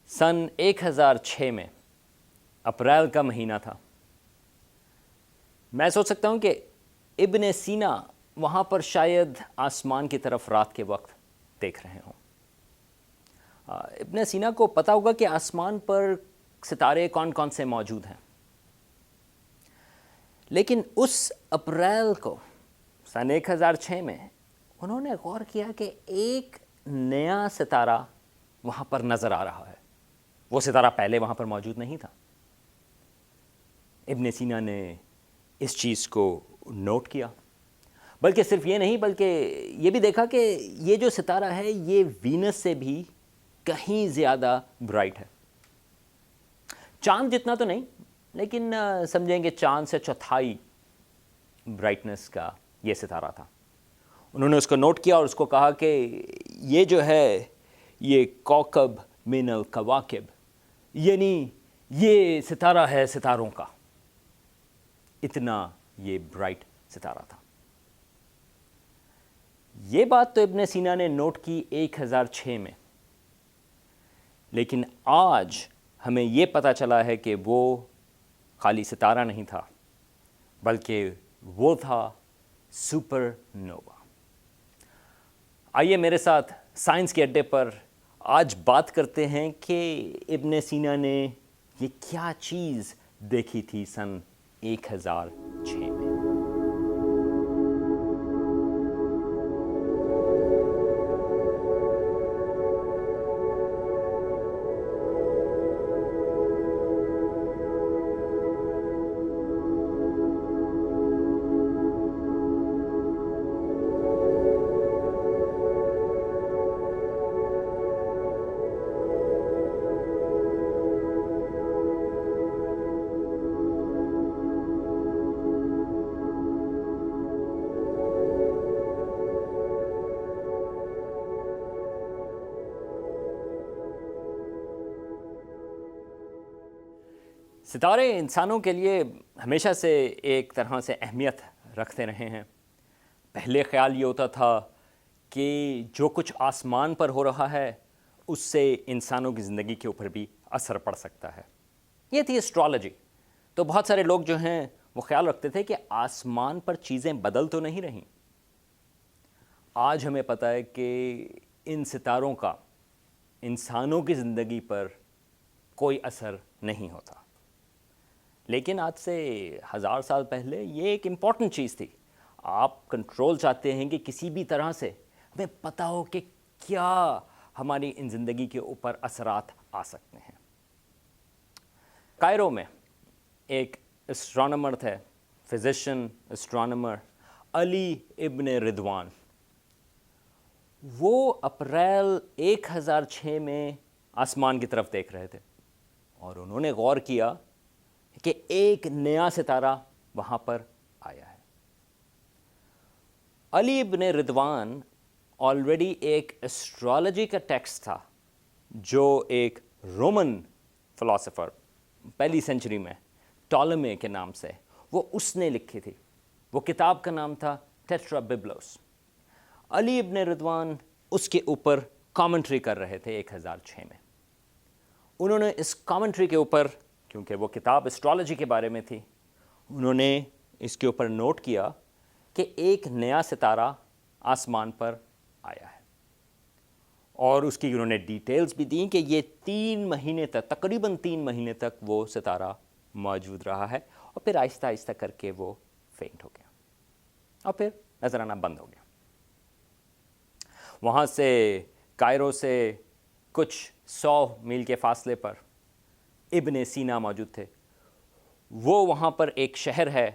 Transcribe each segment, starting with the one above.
سن 1006 میں اپریل کا مہینہ تھا۔ میں سوچ سکتا ہوں کہ ابن سینا وہاں پر شاید آسمان کی طرف رات کے وقت دیکھ رہے ہوں۔ ابن سینا کو پتہ ہوگا کہ آسمان پر ستارے کون کون سے موجود ہیں، لیکن اس اپریل کو سن 1006 میں انہوں نے غور کیا کہ ایک نیا ستارہ وہاں پر نظر آ رہا ہے۔ وہ ستارہ پہلے وہاں پر موجود نہیں تھا۔ ابن سینا نے اس چیز کو نوٹ کیا، بلکہ صرف یہ نہیں بلکہ یہ بھی دیکھا کہ یہ جو ستارہ ہے یہ وینس سے بھی کہیں زیادہ برائٹ ہے۔ چاند جتنا تو نہیں، لیکن سمجھیں کہ چاند سے چوتھائی برائٹنس کا یہ ستارہ تھا۔ انہوں نے اس کو نوٹ کیا اور اس کو کہا کہ یہ جو ہے یہ کوکب من الکواکب، یعنی یہ ستارہ ہے ستاروں کا، اتنا یہ برائٹ ستارہ تھا۔ یہ بات تو ابن سینا نے نوٹ کی 1006 میں، لیکن آج ہمیں یہ پتہ چلا ہے کہ وہ خالی ستارہ نہیں تھا، بلکہ وہ تھا سپر نووا۔ آئیے میرے ساتھ سائنس کے اڈے پر آج بات کرتے ہیں کہ ابن سینا نے یہ کیا چیز دیکھی تھی سن 1006 میں۔ ستارے انسانوں کے لیے ہمیشہ سے ایک طرح سے اہمیت رکھتے رہے ہیں۔ پہلے خیال یہ ہوتا تھا کہ جو کچھ آسمان پر ہو رہا ہے اس سے انسانوں کی زندگی کے اوپر بھی اثر پڑ سکتا ہے۔ یہ تھی اسٹرالوجی۔ تو بہت سارے لوگ جو ہیں وہ خیال رکھتے تھے کہ آسمان پر چیزیں بدل تو نہیں رہیں۔ آج ہمیں پتہ ہے کہ ان ستاروں کا انسانوں کی زندگی پر کوئی اثر نہیں ہوتا، لیکن آج سے 1000 سال پہلے یہ ایک امپورٹنٹ چیز تھی۔ آپ کنٹرول چاہتے ہیں کہ کسی بھی طرح سے ہمیں پتہ ہو کہ کیا ہماری ان زندگی کے اوپر اثرات آ سکتے ہیں۔ کائرو میں ایک اسٹرانومر تھے، فزیشین اسٹرانومر علی ابن رضوان۔ وہ اپریل 1006 میں آسمان کی طرف دیکھ رہے تھے اور انہوں نے غور کیا کہ ایک نیا ستارہ وہاں پر آیا ہے۔ علی ابن رضوان آلریڈی ایک اسٹرالوجی کا ٹیکسٹ تھا جو ایک رومن فلاسفر پہلی سینچری میں ٹالمی کے نام سے اس نے لکھی تھی۔ وہ کتاب کا نام تھا ٹیٹرا ببلوس۔ علی ابن رضوان اس کے اوپر کامنٹری کر رہے تھے 1006 میں۔ انہوں نے اس کامنٹری کے اوپر، کیونکہ وہ کتاب اسٹرالوجی کے بارے میں تھی، انہوں نے اس کے اوپر نوٹ کیا کہ ایک نیا ستارہ آسمان پر آیا ہے، اور اس کی انہوں نے ڈیٹیلز بھی دیں کہ یہ 3 مہینے تک، تقریباً 3 مہینے تک وہ ستارہ موجود رہا ہے، اور پھر آہستہ آہستہ کر کے وہ فینٹ ہو گیا اور پھر نظر آنا بند ہو گیا۔ وہاں سے کائرو سے کچھ 100 میل کے فاصلے پر ابن سینا موجود تھے۔ وہ وہاں پر ایک شہر ہے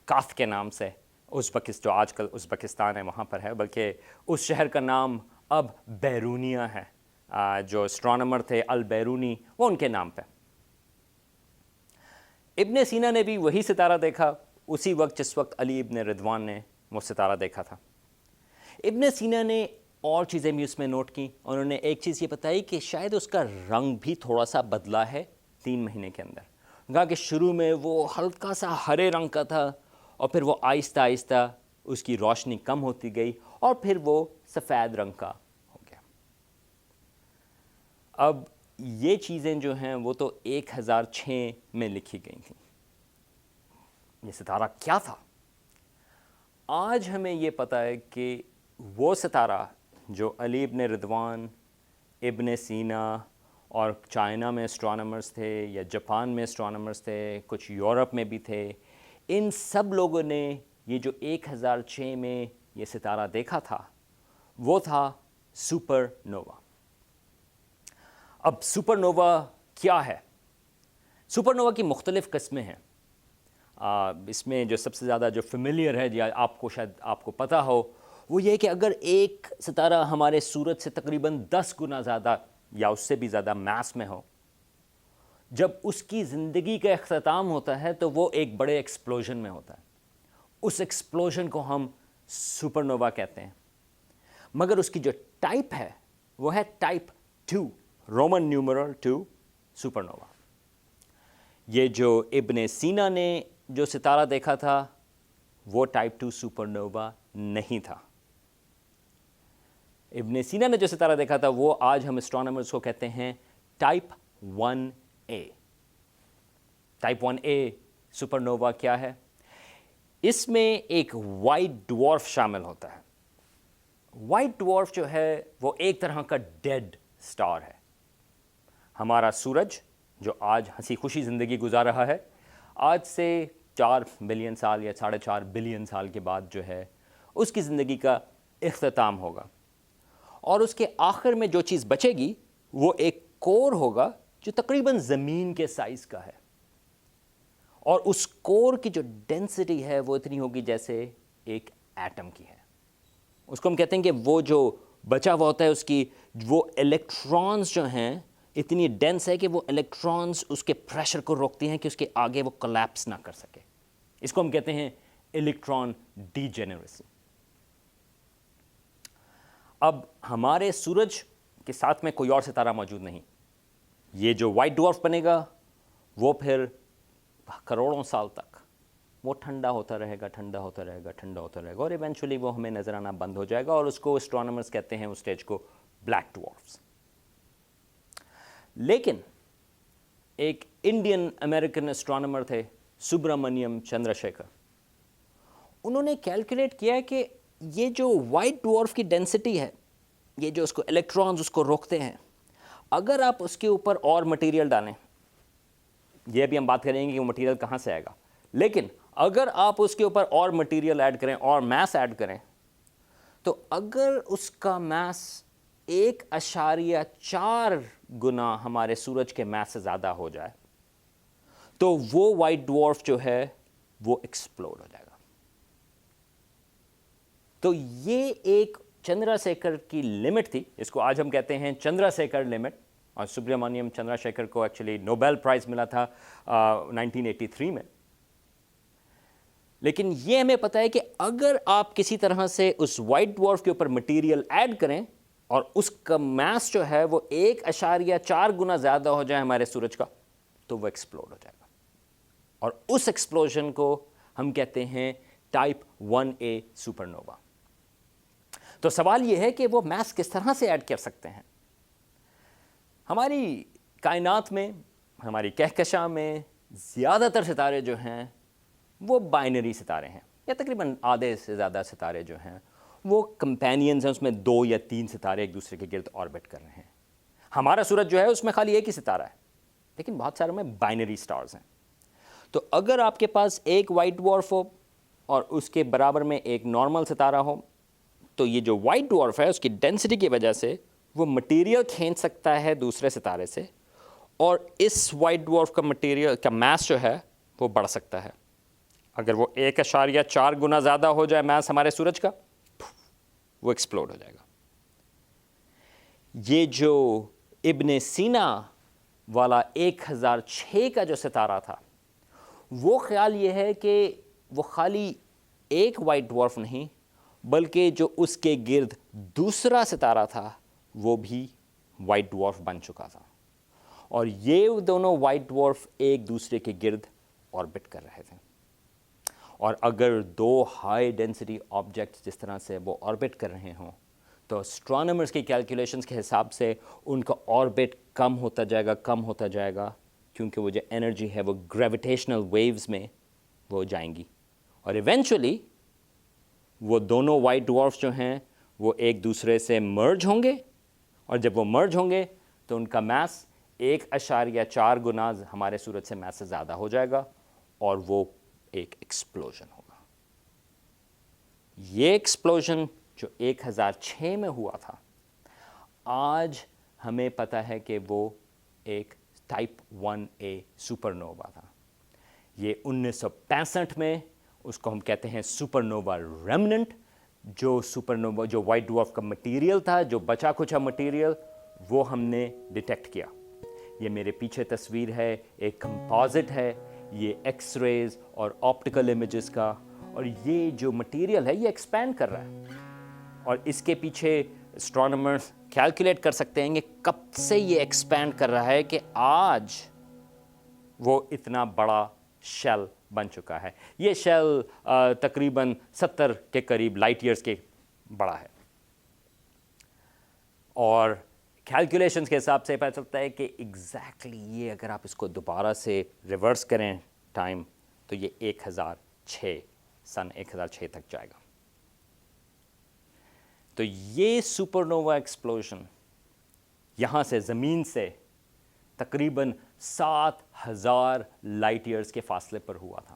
کاف کے نام سے، جو آج کل ازبکستان ہے وہاں پر ہے، بلکہ اس شہر کا نام اب بیرونیہ ہے۔ جو اسٹرانومر تھے البیرونی، وہ ان کے نام پہ۔ ابن سینا نے بھی وہی ستارہ دیکھا اسی وقت جس وقت علی ابن رضوان نے وہ ستارہ دیکھا تھا۔ ابن سینا نے اور چیزیں بھی اس میں نوٹ کی، اور انہوں نے ایک چیز یہ بتائی کہ شاید اس کا رنگ بھی تھوڑا سا بدلا ہے 3 مہینے کے اندر۔ کہا کہ شروع میں وہ ہلکا سا ہرے رنگ کا تھا، اور پھر وہ آہستہ آہستہ اس کی روشنی کم ہوتی گئی، اور پھر وہ سفید رنگ کا ہو گیا۔ اب یہ چیزیں جو ہیں وہ تو 1006 میں لکھی گئی تھیں. یہ ستارہ کیا تھا؟ آج ہمیں یہ پتہ ہے کہ وہ ستارہ جو علی ابن رضوان، ابن سینا اور چائنا میں اسٹرانومرز تھے یا جاپان میں اسٹرانومرز تھے، کچھ یورپ میں بھی تھے، ان سب لوگوں نے یہ جو 1006 میں یہ ستارہ دیکھا تھا وہ تھا سپر نووا. اب سپر نووا کیا ہے؟ سپر نووا کی مختلف قسمیں ہیں. اس میں جو سب سے زیادہ جو فیملیئر ہے یا شاید آپ کو پتہ ہو، وہ یہ کہ اگر ایک ستارہ ہمارے سورج سے تقریباً 10 گنا زیادہ یا اس سے بھی زیادہ میس میں ہو، جب اس کی زندگی کا اختتام ہوتا ہے تو وہ ایک بڑے ایکسپلوژن میں ہوتا ہے. اس ایکسپلوژن کو ہم سپر نووا کہتے ہیں. مگر اس کی جو ٹائپ ہے وہ ہے type 2، Roman numeral 2 super nova. یہ جو ابن سینا نے جو ستارہ دیکھا تھا وہ ٹائپ 2 سپر نووا نہیں تھا. ابن سینا نے جو ستارہ دیکھا تھا وہ آج ہم اسٹرانومرز کو کہتے ہیں type 1A. Type 1A super nova کیا ہے؟ اس میں ایک وائٹ ڈوارف شامل ہوتا ہے. وائٹ ڈوارف جو ہے وہ ایک طرح کا ڈیڈ سٹار ہے. ہمارا سورج جو آج ہنسی خوشی زندگی گزار رہا ہے، آج سے 4 بلین سال یا 4.5 بلین سال کے بعد جو ہے اس کی زندگی کا اختتام ہوگا، اور اس کے آخر میں جو چیز بچے گی وہ ایک کور ہوگا جو تقریباً زمین کے سائز کا ہے، اور اس کور کی جو ڈینسٹی ہے وہ اتنی ہوگی جیسے ایک ایٹم کی ہے. اس کو ہم کہتے ہیں کہ وہ جو بچا ہوا ہوتا ہے اس کی وہ الیکٹرانز جو ہیں اتنی ڈینس ہے کہ وہ الیکٹرانز اس کے پریشر کو روکتی ہیں کہ اس کے آگے وہ کولیپس نہ کر سکے. اس کو ہم کہتے ہیں الیکٹران ڈی جنریسی. اب ہمارے سورج کے ساتھ میں کوئی اور ستارہ موجود نہیں. یہ جو وائٹ ڈوارف بنے گا وہ پھر کروڑوں سال تک وہ ٹھنڈا ہوتا رہے گا، ٹھنڈا ہوتا رہے گا، ٹھنڈا ہوتا رہے گا، اور ایونچولی وہ ہمیں نظر آنا بند ہو جائے گا، اور اس کو اسٹرانومرز کہتے ہیں اس اسٹیج کو بلیک ڈوارفز. لیکن ایک انڈین امریکن اسٹرانومر تھے سبرامنیم چندر شیکھر. انہوں نے کیلکولیٹ کیا کہ یہ جو وائٹ ڈوارف کی ڈینسٹی ہے، یہ جو اس کو الیکٹرانز اس کو روکتے ہیں، اگر آپ اس کے اوپر اور مٹیریل ڈالیں، یہ بھی ہم بات کریں گے کہ وہ مٹیریل کہاں سے آئے گا، لیکن اگر آپ اس کے اوپر اور مٹیریل ایڈ کریں اور میس ایڈ کریں، تو اگر اس کا میس 1.4 گنا ہمارے سورج کے میس سے زیادہ ہو جائے تو وہ وائٹ ڈوارف جو ہے وہ ایکسپلوڈ ہو جائے گا. تو یہ ایک چندرا شیکھر کی لمٹ تھی، اس کو آج ہم کہتے ہیں چندرا شیکھر لمٹ. اور سبرامنیم چندرا شیکھر کو ایکچولی نوبیل پرائز ملا تھا 1983 میں. لیکن یہ ہمیں پتہ ہے کہ اگر آپ کسی طرح سے اس وائٹ ڈوارف کے اوپر مٹیریل ایڈ کریں اور اس کا میس جو ہے وہ 1.4 گنا زیادہ ہو جائے ہمارے سورج کا، تو وہ ایکسپلوڈ ہو جائے گا، اور اس ایکسپلوژن کو ہم کہتے ہیں ٹائپ 1A سپر نووا. تو سوال یہ ہے کہ وہ میس کس طرح سے ایڈ کر سکتے ہیں؟ ہماری کائنات میں، ہماری کہکشاں میں زیادہ تر ستارے جو ہیں وہ بائنری ستارے ہیں، یا تقریباً آدھے سے زیادہ ستارے جو ہیں وہ کمپینینز ہیں، اس میں 2 یا 3 ستارے ایک دوسرے کے گرد آربٹ کر رہے ہیں. ہمارا سورج جو ہے اس میں خالی ایک ہی ستارہ ہے، لیکن بہت سارے میں بائنری سٹارز ہیں. تو اگر آپ کے پاس ایک وائٹ ڈوارف ہو اور اس کے برابر میں ایک نارمل ستارہ ہو، تو یہ جو وائٹ ڈوارف ہے اس کی ڈینسٹی کی وجہ سے وہ مٹیریل کھینچ سکتا ہے دوسرے ستارے سے، اور اس وائٹ ڈوارف کا مٹیریل کا میس جو ہے وہ بڑھ سکتا ہے. اگر وہ 1.4 گنا زیادہ ہو جائے میس ہمارے سورج کا، وہ ایکسپلوڈ ہو جائے گا. یہ جو ابن سینا والا 1006 کا جو ستارہ تھا، وہ خیال یہ ہے کہ وہ خالی ایک وائٹ ڈوارف نہیں بلکہ جو اس کے گرد دوسرا ستارہ تھا وہ بھی وائٹ ڈوارف بن چکا تھا، اور یہ دونوں وائٹ ڈوارف ایک دوسرے کے گرد آربٹ کر رہے تھے. اور اگر 2 ہائی ڈینسٹی آبجیکٹس جس طرح سے وہ آربٹ کر رہے ہوں تو اسٹرانومرز کی کیلکولیشنز کے حساب سے ان کا آربٹ کم ہوتا جائے گا کیونکہ وہ جو انرجی ہے وہ گریویٹیشنل ویوز میں وہ جائیں گی، اور ایونچولی وہ دونوں وائٹ ڈوارفس جو ہیں وہ ایک دوسرے سے مرج ہوں گے، اور جب وہ مرج ہوں گے تو ان کا میس 1.4 گنا ہمارے سورج سے میس سے زیادہ ہو جائے گا، اور وہ ایک ایکسپلوژن ہوگا۔ یہ ایکسپلوژن جو 1006 میں ہوا تھا، آج ہمیں پتہ ہے کہ وہ ایک ٹائپ 1A سپر نووا تھا۔ یہ 1965 میں اس کو ہم کہتے ہیں سپر نووا ریمننٹ، جو سپر نووا جو وائٹ ڈوارف کا مٹیریل تھا، جو بچا کچھا مٹیریل، وہ ہم نے ڈیٹیکٹ کیا۔ یہ میرے پیچھے تصویر ہے، ایک کمپوزٹ ہے، یہ ایکس ریز اور آپٹیکل امیجز کا، اور یہ جو مٹیریل ہے یہ ایکسپینڈ کر رہا ہے، اور اس کے پیچھے اسٹرانومرز کیلکولیٹ کر سکتے ہیں کہ کب سے یہ ایکسپینڈ کر رہا ہے کہ آج وہ اتنا بڑا شیل بن چکا ہے۔ یہ شیل تقریباً 70 کے قریب لائٹ ایئرز کے بڑا ہے، اور کیلکولیشنز کے حساب سے پتہ چلتا ہے کہ ایگزیکٹلی یہ اگر آپ اس کو دوبارہ سے ریورس کریں ٹائم، تو یہ 1006 سن 1006 تک جائے گا۔ تو یہ سپر نووا ایکسپلوژن یہاں سے زمین سے تقریباً 7000 لائٹ ایئرز کے فاصلے پر ہوا تھا،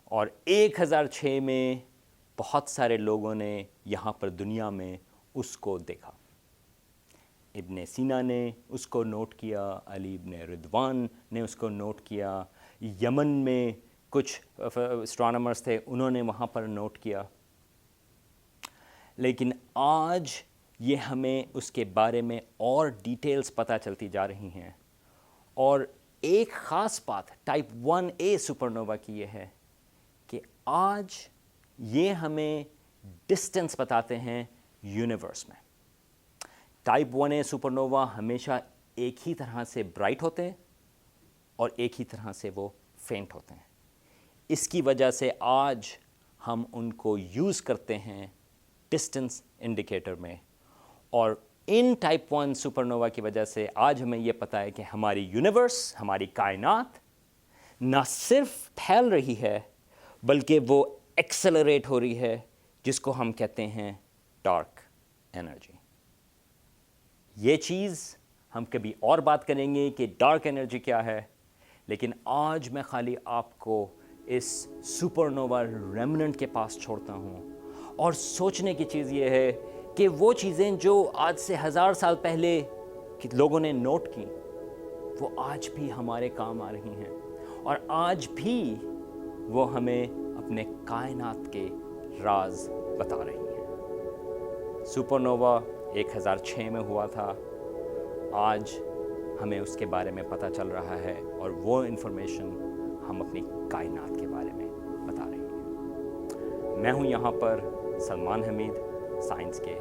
اور 1006 میں بہت سارے لوگوں نے یہاں پر دنیا میں اس کو دیکھا۔ ابن سینا نے اس کو نوٹ کیا، علی ابن رضوان نے اس کو نوٹ کیا، یمن میں کچھ اسٹرانومرز تھے انہوں نے وہاں پر نوٹ کیا، لیکن آج یہ ہمیں اس کے بارے میں اور ڈیٹیلز پتہ چلتی جا رہی ہیں، اور ایک خاص بات ٹائپ 1A سپر نووا کی یہ ہے کہ آج یہ ہمیں ڈسٹنس بتاتے ہیں یونیورس میں۔ ٹائپ 1A سپر نووا ہمیشہ ایک ہی طرح سے برائٹ ہوتے ہیں اور ایک ہی طرح سے وہ فینٹ ہوتے ہیں۔ اس کی وجہ سے آج ہم ان کو یوز کرتے ہیں ڈسٹنس انڈیکیٹر میں، اور ان ٹائپ 1 سپر نووا کی وجہ سے آج ہمیں یہ پتہ ہے کہ ہماری یونیورس، ہماری کائنات نہ صرف پھیل رہی ہے بلکہ وہ ایکسلریٹ ہو رہی ہے، جس کو ہم کہتے ہیں ڈارک انرجی۔ یہ چیز ہم کبھی اور بات کریں گے کہ ڈارک انرجی کیا ہے، لیکن آج میں خالی آپ کو اس سپر نووا ریمننٹ کے پاس چھوڑتا ہوں، اور سوچنے کی چیز یہ ہے کہ وہ چیزیں جو آج سے 1000 سال پہلے لوگوں نے نوٹ کی، وہ آج بھی ہمارے کام آ رہی ہیں، اور آج بھی وہ ہمیں اپنے کائنات کے راز بتا رہی ہیں۔ سپر نووا 1006 میں ہوا تھا، آج ہمیں اس کے بارے میں پتہ چل رہا ہے، اور وہ انفارمیشن ہم اپنی کائنات کے بارے میں بتا رہے ہیں۔ میں ہوں یہاں پر سلمان حمید، سائنس کے